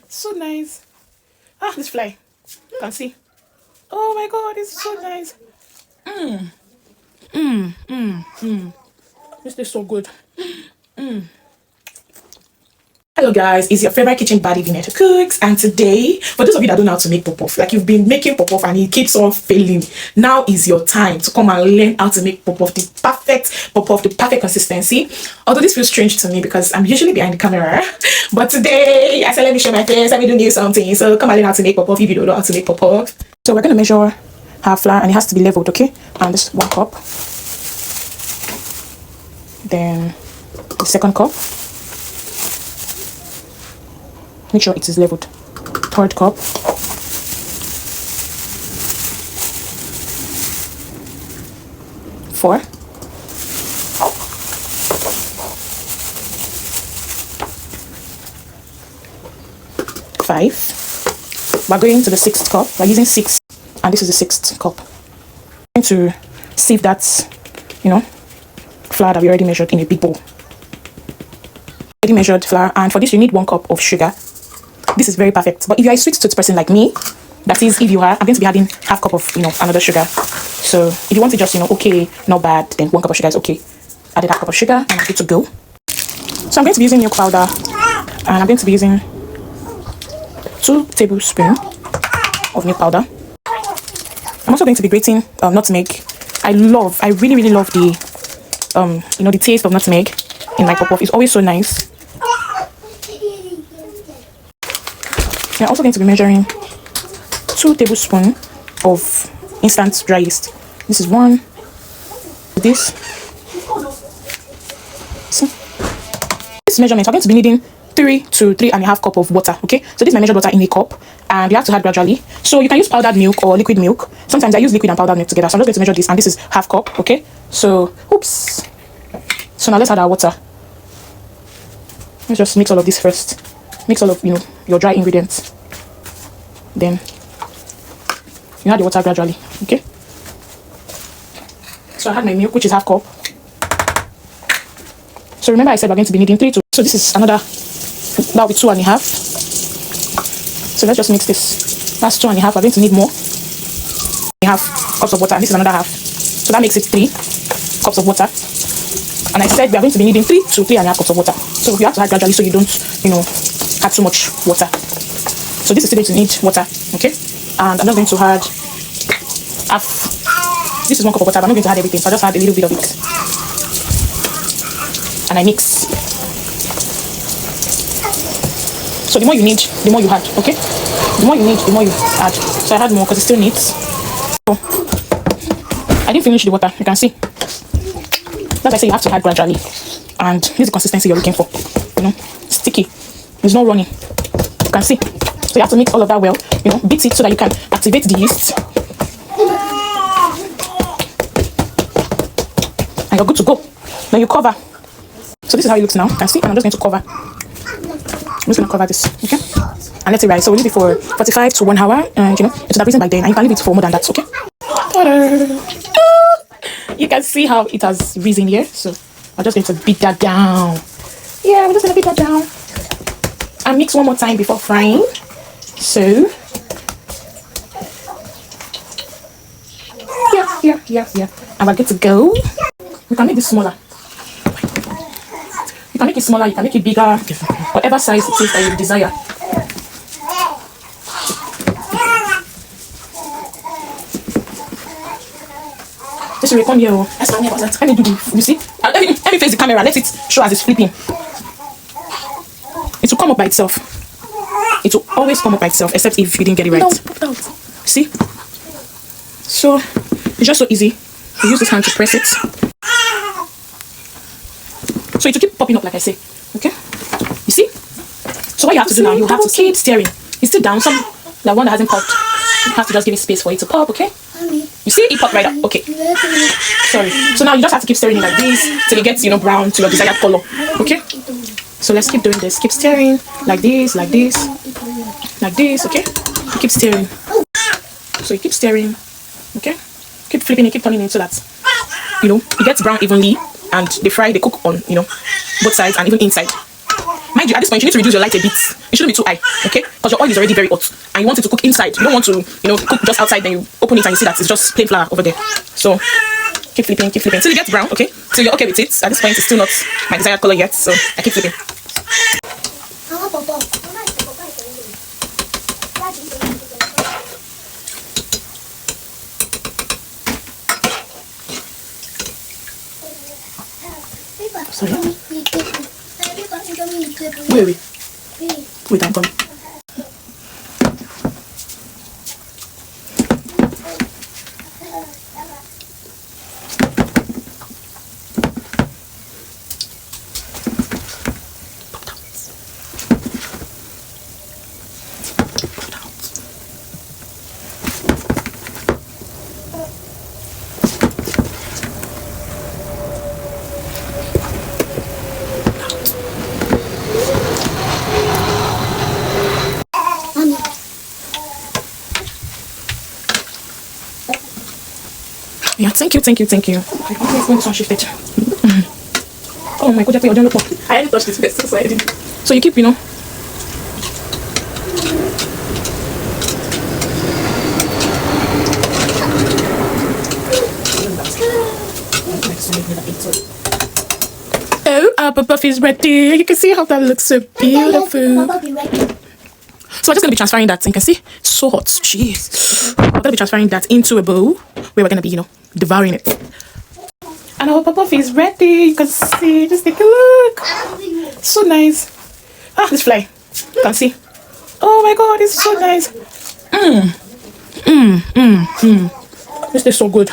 So nice. Ah, this fly. You can see. Oh my god, it's so nice. This tastes so good. Hello guys, it's your favorite kitchen baddie Vinette Cooks, and today, for those of you that don't know how to make pop-off, like you've been making pop-off and it keeps on failing, now is your time to come and learn how to make pop-off, the perfect pop-off, the perfect consistency. Although this feels strange to me because I'm usually behind the camera, but today I said let me show my face, let me do new something. So come and learn how to make pop-off if you don't know how to make pop-off. So we're going to measure our flour and it has to be leveled, okay? And this 1 cup. Then the second cup. Make sure it is leveled. 3rd cup. 4. 5. We're going to the 6th cup. We're using 6, and this is the 6th cup. I'm going to sieve that, flour that we already measured in a big bowl. Already measured flour, and for this you need 1 cup of sugar. This is very perfect. But if you are a sweet tooth person like me, that is, if you are, I'm going to be adding 1/2 cup of, another sugar. So if you want to just, okay, not bad, then 1 cup of sugar is okay. Added 1/2 cup of sugar, and I'm good to go. So I'm going to be using milk powder, and I'm going to be using 2 tablespoons of milk powder. I'm also going to be grating nutmeg. I really, really love the, the taste of nutmeg in my pop-off. It's always so nice. We're also going to be measuring 2 tablespoons of instant dry yeast. This is 1. This. See? This measurement, we're going to be needing 3 to 3.5 cup of water. Okay, so this is my measured water in a cup, and you have to add gradually. So you can use powdered milk or liquid milk. Sometimes I use liquid and powdered milk together. So I'm just going to measure this, and this is 1/2 cup. Okay, so oops. So now let's add our water. Let's just mix all of this first. Mix all of your dry ingredients. Then you add the water gradually. Okay. So I had my milk, which is 1/2 cup. So remember I said we're going to be needing 3 to. So this is another. That'll be 2.5. So let's just mix this. That's 2.5. We're going to need more. 1/2 cups of water, and this is another 1/2. So that makes it 3 cups of water. And I said we are going to be needing 3 to 3.5 cups of water. So you have to add gradually so you don't, add too much water. So this is still going to need water, okay? And I'm just going to add half. This is 1 cup of water, but I'm not going to add everything. So I just add a little bit of it. And I mix. So the more you need, the more you add, okay? The more you need, the more you add. So I add more because it still needs. So I didn't finish the water, you can see. Like I say, you have to add gradually. And this is the consistency you're looking for. Sticky. It's not runny. You can see. So you have to mix all of that well. Beat it so that you can activate the yeast. And you're good to go. Then you cover. So this is how it looks now. You can see. And I'm just going to cover. I'm just going to cover this. Okay? And let it rise. So we'll leave it for 45 to 1 hour. And, it should have risen by then. And you can leave it for more than that. Okay? You can see how it has risen here. So I'm just going to beat that down. Yeah, we're just going to beat that down. And mix one more time before frying. So yeah. And we're good to go. We can make this smaller. You can make it smaller, you can make it bigger, whatever size it is that you desire. Just come here. Let me do this. You see? Let me face the camera. Let it show as it's flipping. It will come up by itself. It will always come up by itself, except if you didn't get it right. No, see? So it's just so easy. You use this hand to press it. So it will keep popping up, like I say. Okay? You see? So what you have to do now, you have to keep stirring. It's still down. Some like one that hasn't popped. You have to just give it space for it to pop, okay? You see? It popped right up. Okay. Sorry. So now you just have to keep stirring it like this till it gets, brown to your desired color. Okay? So let's keep doing this. Keep stirring like this, like this, like this, okay? You keep stirring. So you keep stirring, okay? Keep flipping it, keep turning it so that, it gets brown evenly, and they cook on, both sides and even inside. Mind you, at this point, you need to reduce your light a bit. It shouldn't be too high, okay? Because your oil is already very hot, and you want it to cook inside. You don't want to, cook just outside. Then you open it and you see that it's just plain flour over there. So keep flipping till it gets brown, okay? So you're okay with it. At this point, it's still not my desired color yet, so I keep flipping. Sorry. Wait, I'm coming. Yeah, thank you. When this one shifted. Oh my god, I don't look more. I hadn't touched this first, so I didn't. So you keep, Oh, our puff is ready. You can see how that looks so beautiful. So we're just going to be transferring that. You can see it's so hot. Jeez. We're going to be transferring that into a bowl where we're going to be, devouring it. And our puff is ready. You can see. Just take a look. So nice. Ah, this fly. You can see. Oh my god, it's so nice. This is so good.